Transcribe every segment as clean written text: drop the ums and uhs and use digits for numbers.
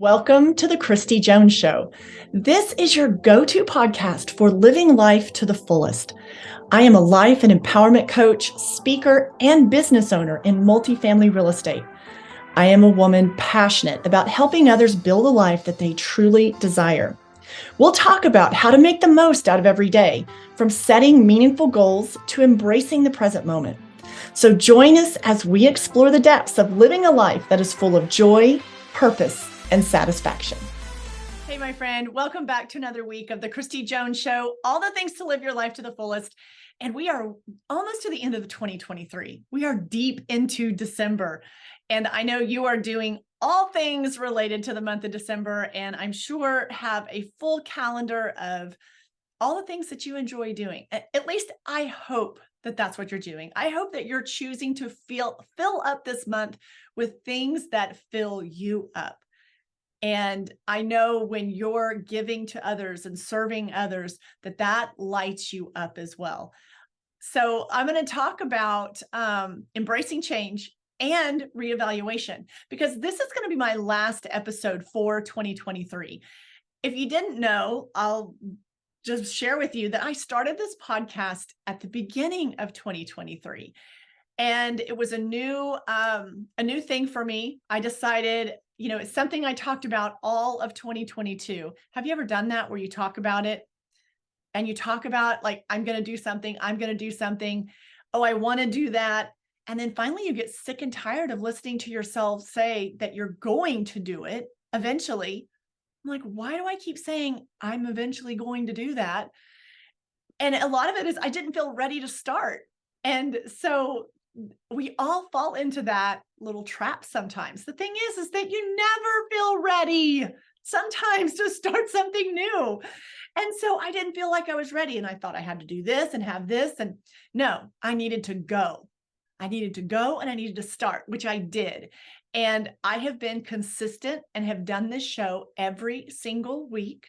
Welcome to the Christy Jones Show. This is your go-to podcast for living life to the fullest. I am a life and empowerment coach, speaker, and business owner in multifamily real estate. I am a woman passionate about helping others build a life that they truly desire. We'll talk about how to make the most out of every day, from setting meaningful goals to embracing the present moment. So join us as we explore the depths of living a life that is full of joy, purpose, and satisfaction. Hey, my friend, welcome back to another week of the Christy Jones Show, all the things to live your life to the fullest. And we are almost to the end of 2023. We are deep into December. And I know you are doing all things related to the month of December, and I'm sure have a full calendar of all the things that you enjoy doing. At least I hope that that's what you're doing. I hope that you're choosing to fill up this month with things that fill you up. And I know when you're giving to others and serving others, that lights you up as well. So I'm going to talk about embracing change and reevaluation, because this is going to be my last episode for 2023. If you didn't know, I'll just share with you that I started this podcast at the beginning of 2023. And it was a new thing for me. I decided, it's something I talked about all of 2022. Have you ever done that where you talk about it and you talk about like, I'm going to do something. Oh, I want to do that. And then finally you get sick and tired of listening to yourself say that you're going to do it eventually. I'm like, why do I keep saying I'm eventually going to do that? And a lot of it is I didn't feel ready to start. And so we all fall into that little trap sometimes. The thing is that you never feel ready sometimes to start something new. And so I didn't feel like I was ready. And I thought I had to do this and have this. And no, I needed to go. And I needed to start, which I did. And I have been consistent and have done this show every single week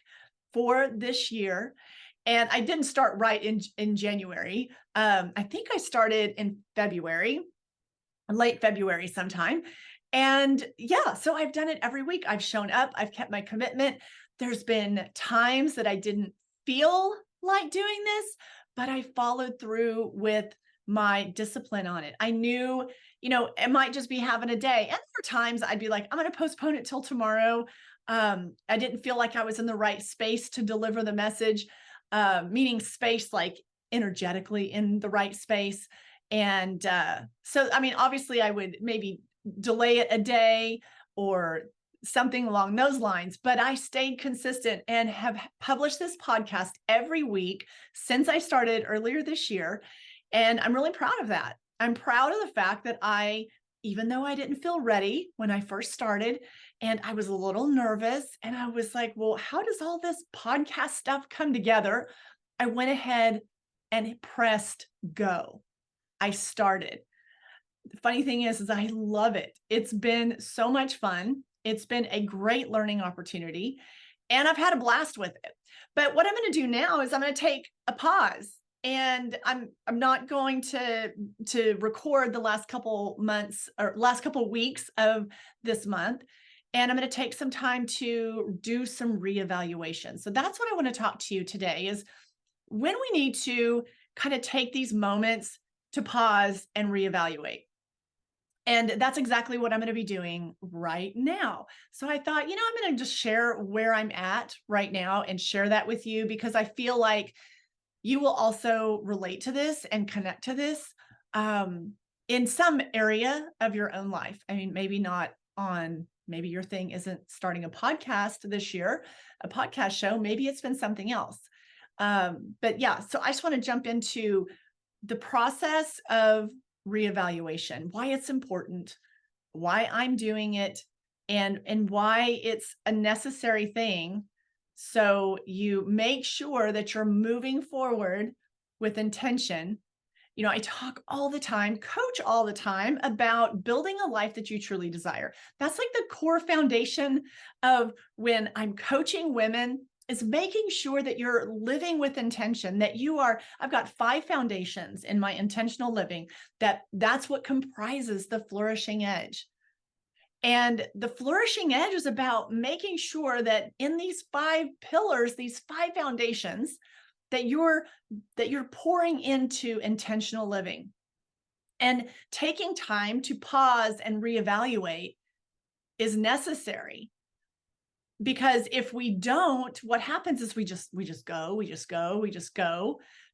for this year. And I didn't start right in January. I think I started in February, late February sometime. And yeah, so I've done it every week. I've shown up. I've kept my commitment. There's been times that I didn't feel like doing this, but I followed through with my discipline on it. I knew, it might just be having a day. And there were times I'd be like, I'm going to postpone it till tomorrow. I didn't feel like I was in the right space to deliver the message, meaning space, like energetically in the right space. And so, obviously I would maybe delay it a day or something along those lines, but I stayed consistent and have published this podcast every week since I started earlier this year. And I'm really proud of that. I'm proud of the fact that even though I didn't feel ready when I first started, and I was a little nervous, and I was like, well, how does all this podcast stuff come together? I went ahead and pressed go. I started. The funny thing is I love it. It's been so much fun. It's been a great learning opportunity, and I've had a blast with it. But what I'm going to do now is I'm going to take a pause. And I'm not going to record the last couple months or last couple weeks of this month. And I'm going to take some time to do some reevaluation. So that's what I want to talk to you today is when we need to kind of take these moments to pause and reevaluate. And that's exactly what I'm going to be doing right now. So I thought, I'm going to just share where I'm at right now and share that with you because I feel like you will also relate to this and connect to this in some area of your own life. Maybe not maybe your thing isn't starting a podcast this year, a podcast show. Maybe it's been something else. But yeah, so I just want to jump into the process of reevaluation, why it's important, why I'm doing it, and why it's a necessary thing. So you make sure that you're moving forward with intention. I talk all the time, coach all the time about building a life that you truly desire. That's like the core foundation of when I'm coaching women is making sure that you're living with intention, that I've got 5 foundations in my intentional living, that's what comprises the flourishing edge. And the flourishing edge is about making sure that in these 5 pillars, these 5 foundations, that you're pouring into intentional living. And taking time to pause and reevaluate is necessary. Because if we don't, what happens is we just go,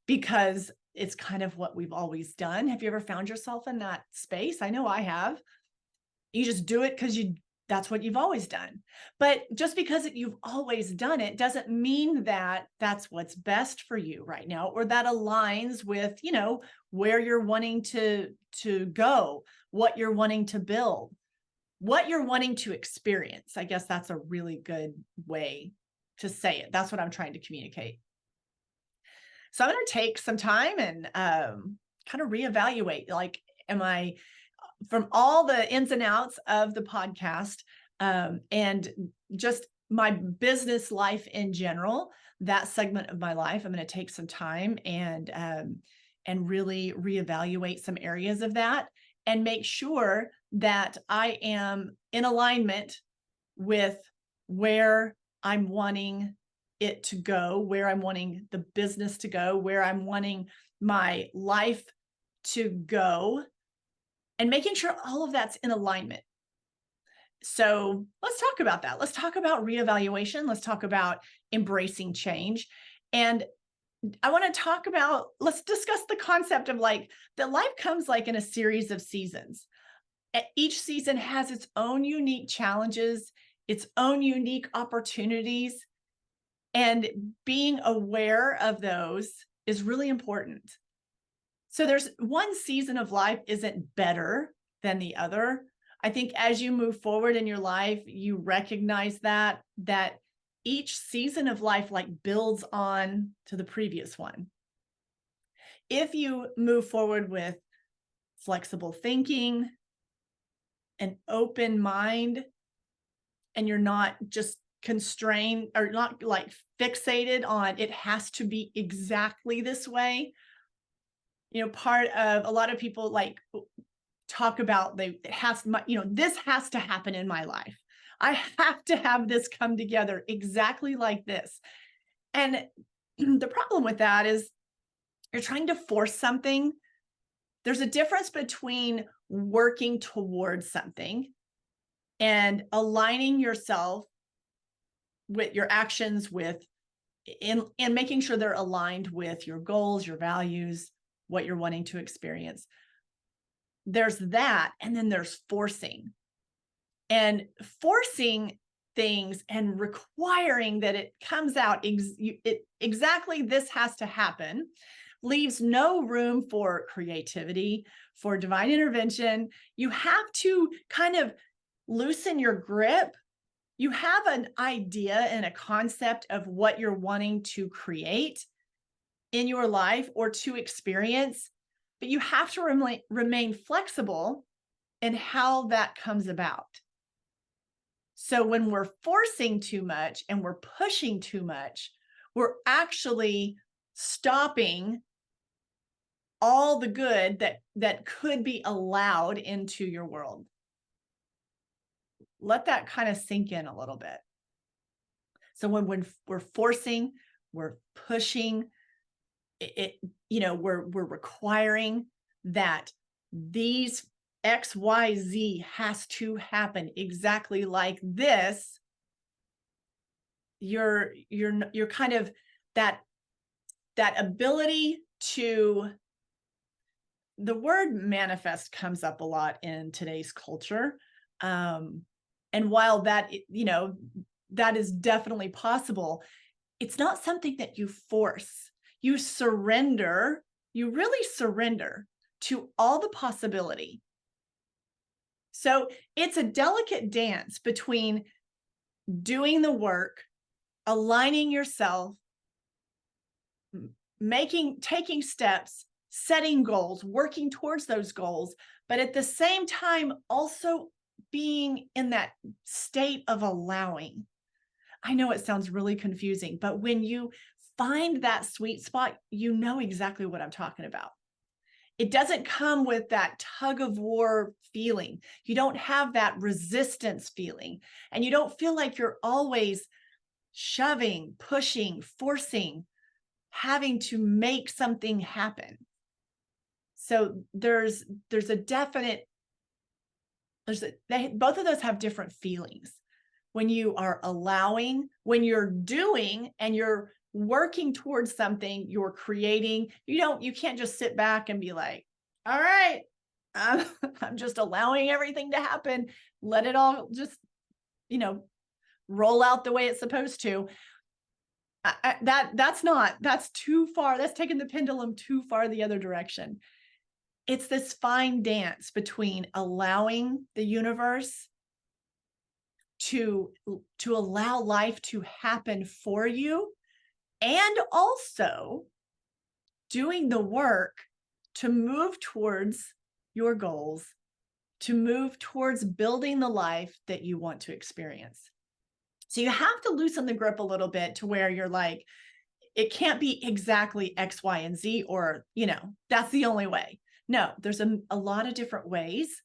because it's kind of what we've always done. Have you ever found yourself in that space? I know I have. You just do it because that's what you've always done. But just because you've always done it doesn't mean that that's what's best for you right now, or that aligns with, where you're wanting to go, what you're wanting to build, what you're wanting to experience. I guess that's a really good way to say it. That's what I'm trying to communicate. So I'm going to take some time and kind of reevaluate, like, am I, from all the ins and outs of the podcast, and just my business life in general, that segment of my life, I'm going to take some time and really reevaluate some areas of that and make sure that I am in alignment with where I'm wanting it to go, where I'm wanting the business to go, where I'm wanting my life to go, and making sure all of that's in alignment. So let's talk about that. Let's talk about reevaluation. Let's talk about embracing change. And I want to talk about, let's discuss the concept of that life comes in a series of seasons. Each season has its own unique challenges, its own unique opportunities, and being aware of those is really important. So there's one season of life isn't better than the other. I think as you move forward in your life, you recognize that each season of life builds on to the previous one. If you move forward with flexible thinking, an open mind, and you're not just constrained or not fixated on it has to be exactly this way. Part of a lot of people talk about this has to happen in my life. I have to have this come together exactly like this. And the problem with that is you're trying to force something. There's a difference between working towards something and aligning yourself with your actions and making sure they're aligned with your goals, your values, what you're wanting to experience. There's that, and then there's forcing. And forcing things and requiring that it comes out exactly this has to happen leaves no room for creativity, for divine intervention. You have to kind of loosen your grip. You have an idea and a concept of what you're wanting to create in your life or to experience, but you have to remain flexible in how that comes about. So when we're forcing too much and we're pushing too much, we're actually stopping all the good that could be allowed into your world. Let that kind of sink in a little bit. So when we're forcing, we're pushing, we're requiring that these XYZ has to happen exactly like this. You're kind of that ability to, the word manifest comes up a lot in today's culture. And while that, that is definitely possible, it's not something that you force. You surrender, you really surrender to all the possibility. So it's a delicate dance between doing the work, aligning yourself, taking steps, setting goals, working towards those goals, but at the same time, also being in that state of allowing. I know it sounds really confusing, but when you find that sweet spot, you know exactly what I'm talking about. It doesn't come with that tug of war feeling. You don't have that resistance feeling, and you don't feel like you're always shoving, pushing, forcing, having to make something happen. So there's a definite, both of those have different feelings. When you are allowing, when you're doing and you're working towards something, you're creating, you can't just sit back and be like, all right, I'm just allowing everything to happen. Let it all just, roll out the way it's supposed to. That's too far. That's taking the pendulum too far the other direction. It's this fine dance between allowing the universe to allow life to happen for you, and also doing the work to move towards your goals, to move towards building the life that you want to experience. So you have to loosen the grip a little bit to where you're like, it can't be exactly X, Y, and Z, or, that's the only way. No, there's a lot of different ways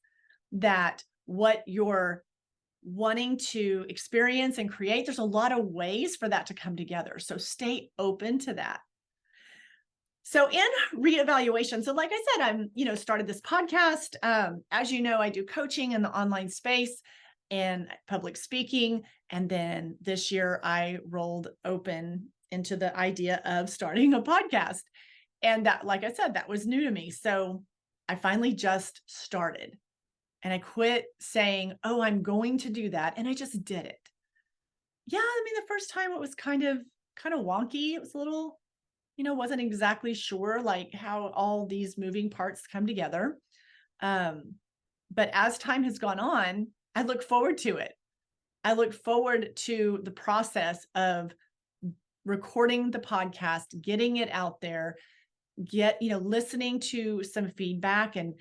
that what you're wanting to experience and create, there's a lot of ways for that to come together. So stay open to that. So in reevaluation, so like I said, I'm, started this podcast. As you know, I do coaching in the online space and public speaking. And then this year I rolled open into the idea of starting a podcast. And that, like I said, that was new to me. So I finally just started. And I quit saying, oh, I'm going to do that. And I just did it. Yeah, the first time it was kind of wonky. It was a little, wasn't exactly sure like how all these moving parts come together. But as time has gone on, I look forward to it. I look forward to the process of recording the podcast, getting it out there, listening to some feedback and,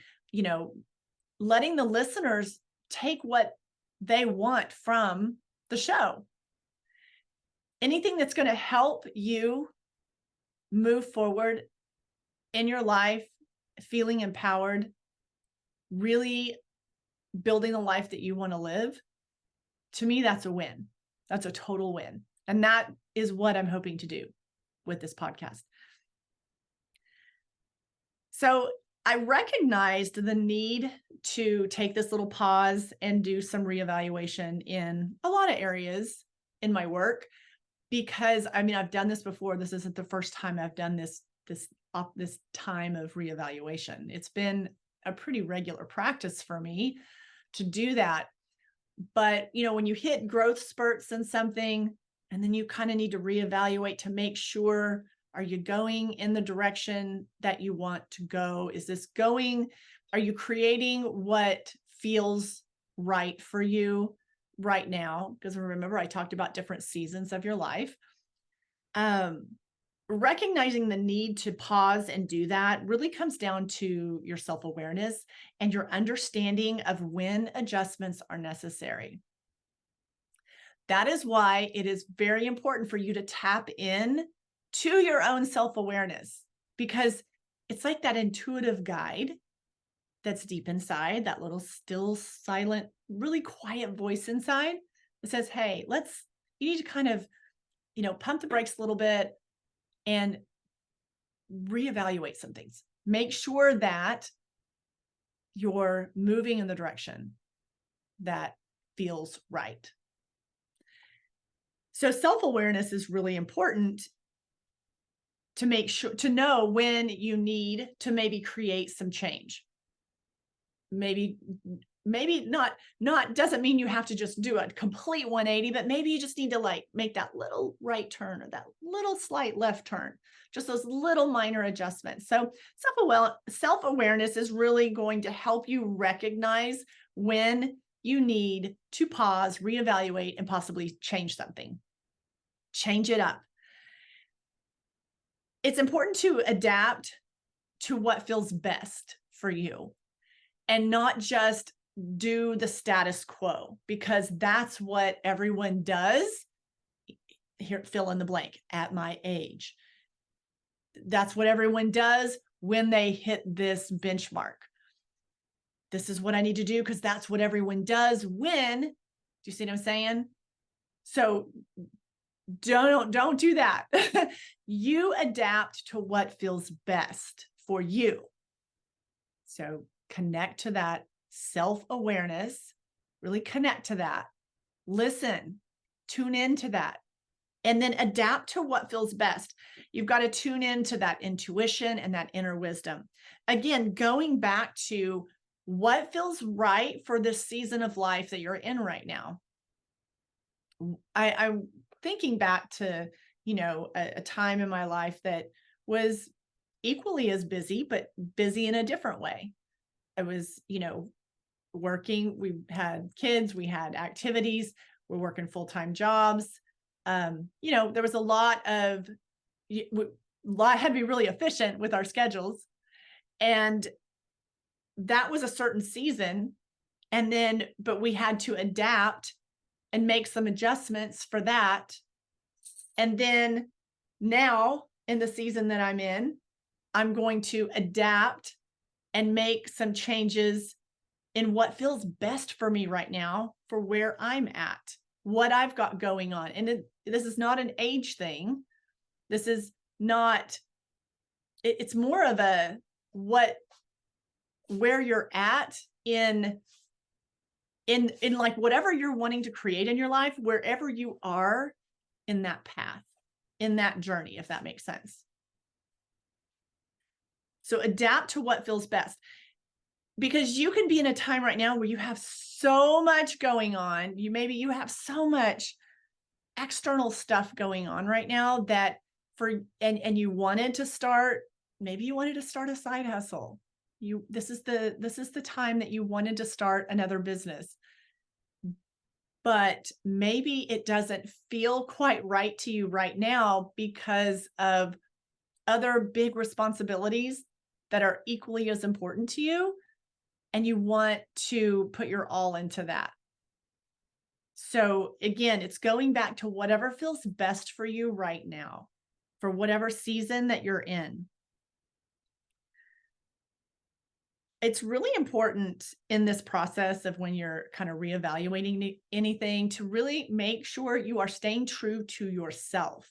letting the listeners take what they want from the show. Anything that's going to help you move forward in your life, feeling empowered, really building the life that you want to live, to me, that's a win. That's a total win. And that is what I'm hoping to do with this podcast. So I recognized the need to take this little pause and do some reevaluation in a lot of areas in my work, because I've done this before. This isn't the first time I've done this time of reevaluation. It's been a pretty regular practice for me to do that. But, when you hit growth spurts in something, and then you kind of need to reevaluate to make sure, are you going in the direction that you want to go? Are you creating what feels right for you right now? Because remember, I talked about different seasons of your life. Recognizing the need to pause and do that really comes down to your self-awareness and your understanding of when adjustments are necessary. That is why it is very important for you to tap in to your own self-awareness, because it's like that intuitive guide that's deep inside, that little still, silent, really quiet voice inside that says, hey, you need to kind of, pump the brakes a little bit and reevaluate some things. Make sure that you're moving in the direction that feels right. So self-awareness is really important to make sure to know when you need to maybe create some change. Maybe not doesn't mean you have to just do a complete 180, but maybe you just need to make that little right turn or that little slight left turn, just those little minor adjustments. So self-awareness is really going to help you recognize when you need to pause, reevaluate, and possibly change something. Change it up. It's important to adapt to what feels best for you and not just do the status quo, because that's what everyone does. Here, fill in the blank, at my age. That's what everyone does when they hit this benchmark. This is what I need to do because that's what everyone does when, do you see what I'm saying? So don't do that. You adapt to what feels best for you. So connect to that self-awareness, really connect to that, listen, tune into that, and then adapt to what feels best. You've got to tune into that intuition and that inner wisdom. Again, going back to what feels right for this season of life that you're in right now. I'm thinking back to, a time in my life that was equally as busy, but busy in a different way. I was, working, we had kids, we had activities, we're working full-time jobs. There was a lot had to be really efficient with our schedules. And that was a certain season. But we had to adapt and make some adjustments for that. And then now in the season that I'm in, I'm going to adapt and make some changes in what feels best for me right now for where I'm at, what I've got going on. And this is not an age thing. This is not, it's more of where you're at in like whatever you're wanting to create in your life, wherever you are in that path, in that journey, if that makes sense. So adapt to what feels best, because you can be in a time right now where you have so much going on. Maybe you have so much external stuff going on right now that and you wanted to start, maybe you wanted to start a side hustle. This is the time that you wanted to start another business. But maybe it doesn't feel quite right to you right now because of other big responsibilities that are equally as important to you, and you want to put your all into that. So again, it's going back to whatever feels best for you right now, for whatever season that you're in. It's really important in this process of when you're kind of reevaluating anything to really make sure you are staying true to yourself.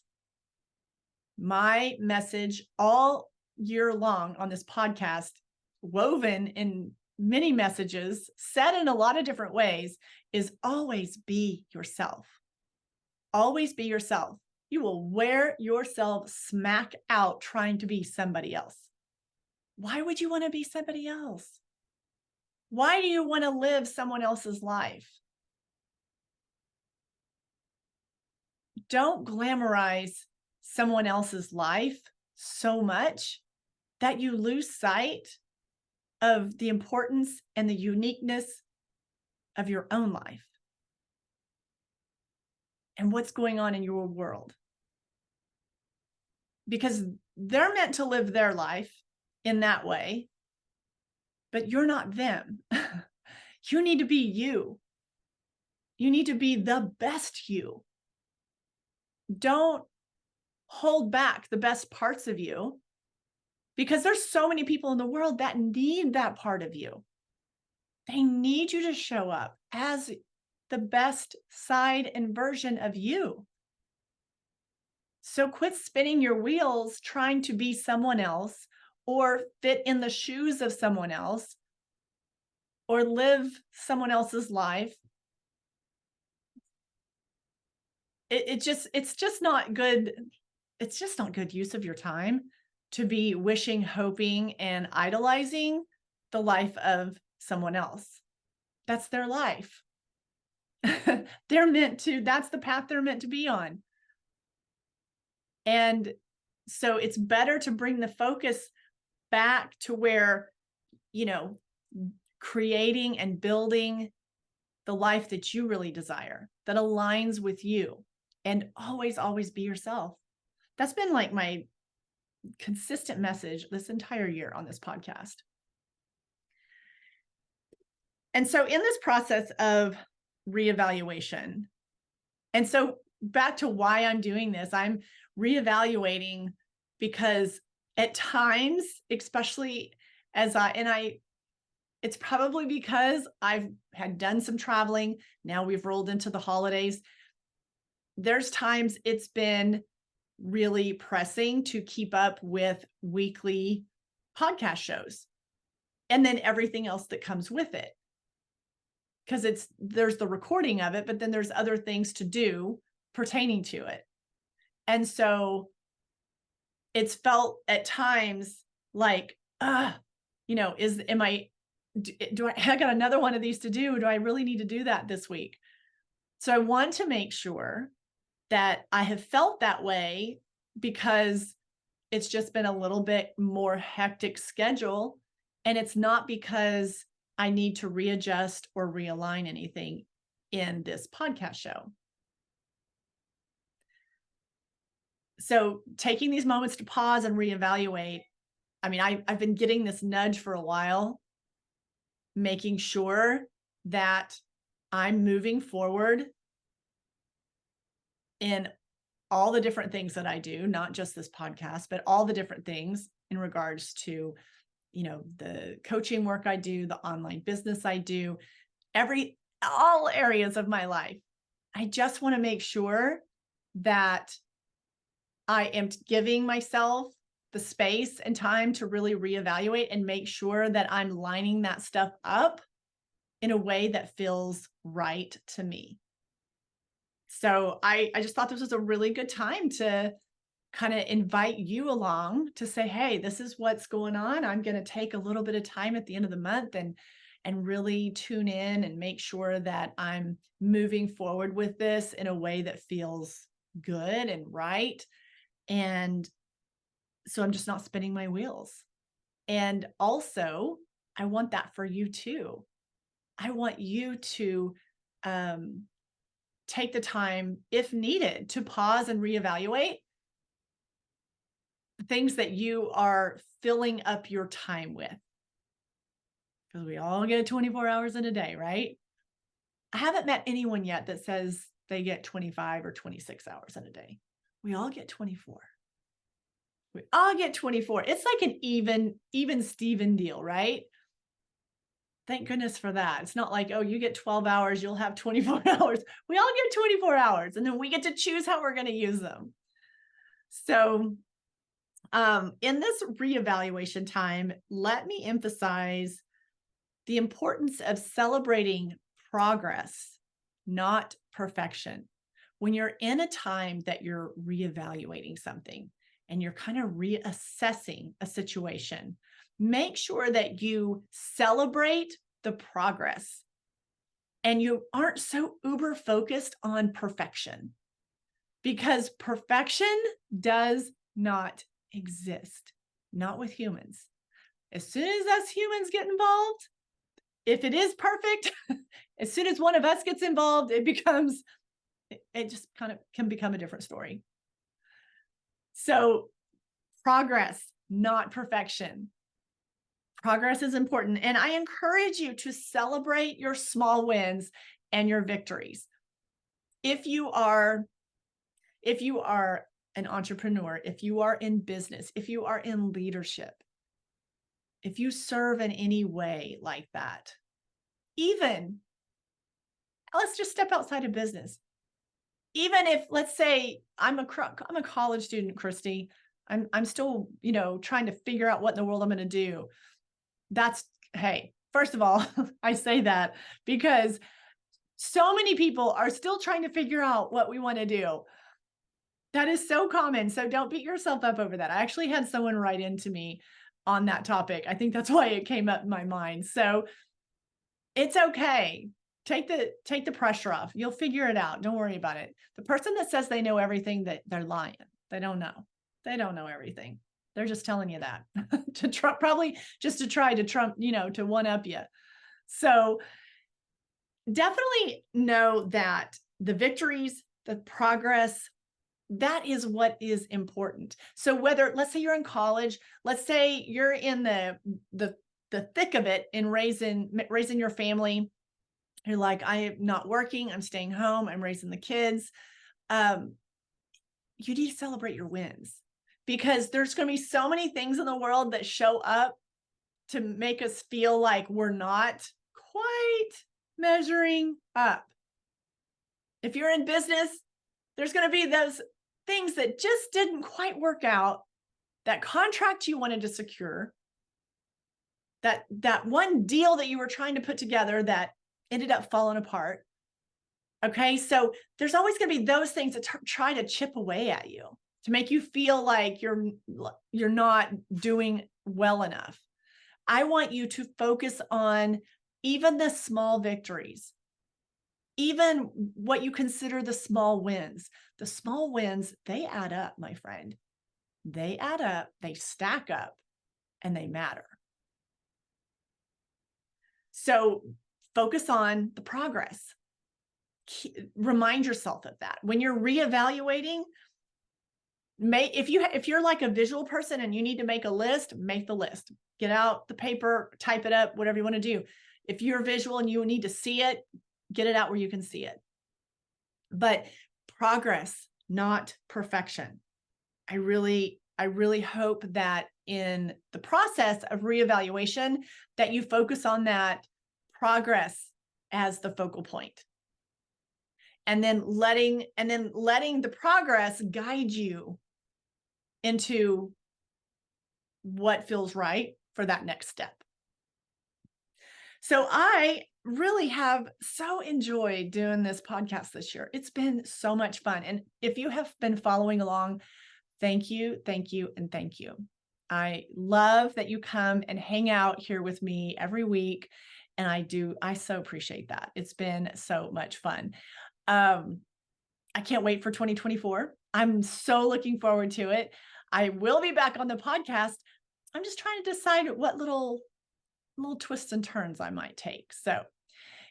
My message all year long on this podcast, woven in many messages, said in a lot of different ways, is always be yourself. Always be yourself. You will wear yourself smack out trying to be somebody else. Why would you want to be somebody else? Why do you want to live someone else's life? Don't glamorize someone else's life so much that you lose sight of the importance and the uniqueness of your own life and what's going on in your world. Because they're meant to live their life in that way, but you're not them. You need to be you. You need to be the best you. Don't hold back the best parts of you, because there's so many people in the world that need that part of you. They need you to show up as the best side and version of you. So quit spinning your wheels trying to be someone else or fit in the shoes of someone else or live someone else's life. It's just not good. It's just not good use of your time to be wishing, hoping, and idolizing the life of someone else. That's their life. That's the path they're meant to be on. And so it's better to bring the focus back to where, creating and building the life that you really desire, that aligns with you, and always be yourself. That's been like my consistent message this entire year on this podcast. And so in this process of reevaluation, and so back to why I'm doing this, I'm reevaluating because at times, especially it's probably because I've had done some traveling. Now we've rolled into the holidays. There's times it's been really pressing to keep up with weekly podcast shows and then everything else that comes with it. Because there's the recording of it, but then there's other things to do pertaining to it. And so it's felt at times like, I got another one of these to do? Do I really need to do that this week? So I want to make sure that I have felt that way because it's just been a little bit more hectic schedule. And it's not because I need to readjust or realign anything in this podcast show. So taking these moments to pause and reevaluate. I mean, I've been getting this nudge for a while, making sure that I'm moving forward in all the different things that I do, not just this podcast, but all the different things in regards to, the coaching work I do, the online business I do, all areas of my life. I just want to make sure that I am giving myself the space and time to really reevaluate and make sure that I'm lining that stuff up in a way that feels right to me. So I just thought this was a really good time to kind of invite you along to say, hey, this is what's going on. I'm going to take a little bit of time at the end of the month and really tune in and make sure that I'm moving forward with this in a way that feels good and right. And so I'm just not spinning my wheels. And also, I want that for you too. I want you to take the time, if needed, to pause and reevaluate things that you are filling up your time with. Because we all get 24 hours in a day, right? I haven't met anyone yet that says they get 25 or 26 hours in a day. We all get 24. We all get 24. It's like an even Steven deal, right? Thank goodness for that. It's not like, oh, you get 12 hours, you'll have 24 hours. We all get 24 hours, and then we get to choose how we're going to use them. So in this reevaluation time, let me emphasize the importance of celebrating progress, not perfection. When you're in a time that you're reevaluating something and you're kind of reassessing a situation, make sure that you celebrate the progress and you aren't so uber focused on perfection, because perfection does not exist, not with humans. As soon as us humans get involved, if it is perfect, as soon as one of us gets involved, it just kind of can become a different story. So progress, not perfection. Progress is important. And I encourage you to celebrate your small wins and your victories. If you are an entrepreneur, if you are in business, if you are in leadership, if you serve in any way like that, even, let's just step outside of business. Even if, let's say, I'm a college student, Christy, I'm still, trying to figure out what in the world I'm going to do. Hey, first of all, I say that because so many people are still trying to figure out what we want to do. That is so common. So don't beat yourself up over that. I actually had someone write into me on that topic. I think that's why it came up in my mind. So it's okay. Take the pressure off. You'll figure it out. Don't worry about it. The person that says they know everything, they're lying. They don't know. They don't know everything. They're just telling you that probably just to try to trump, to one up you. So definitely know that the victories, the progress, that is what is important. So whether, let's say you're in college, let's say you're in the thick of it in raising your family. You're like, I am not working, I'm staying home, I'm raising the kids. You need to celebrate your wins, because there's going to be so many things in the world that show up to make us feel like we're not quite measuring up. If you're in business, there's going to be those things that just didn't quite work out, that contract you wanted to secure, that one deal that you were trying to put together that ended up falling apart. Okay, so there's always going to be those things that try to chip away at you to make you feel like you're not doing well enough. I want you to focus on even the small victories, even what you consider the small wins. The small wins, they add up, my friend. They add up, they stack up, and they matter. So focus on the progress. Remind yourself of that. When you're reevaluating, if you're like a visual person and you need to make a list, make the list. Get out the paper, type it up, whatever you want to do. If you're visual and you need to see it, get it out where you can see it. But progress, not perfection. I really hope that in the process of reevaluation that you focus on that progress as the focal point. And then letting the progress guide you into what feels right for that next step. So I really have so enjoyed doing this podcast this year. It's been so much fun. And if you have been following along, thank you, thank you, and thank you. I love that you come and hang out here with me every week. And I so appreciate that. It's been so much fun. I can't wait for 2024. I'm so looking forward to it. I will be back on the podcast. I'm just trying to decide what little twists and turns I might take. So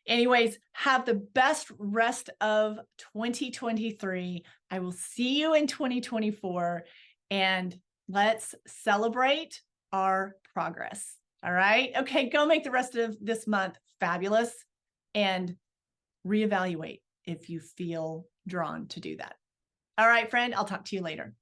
anyways, have the best rest of 2023. I will see you in 2024, and let's celebrate our progress. All right. Okay. Go make the rest of this month fabulous and reevaluate if you feel drawn to do that. All right, friend, I'll talk to you later.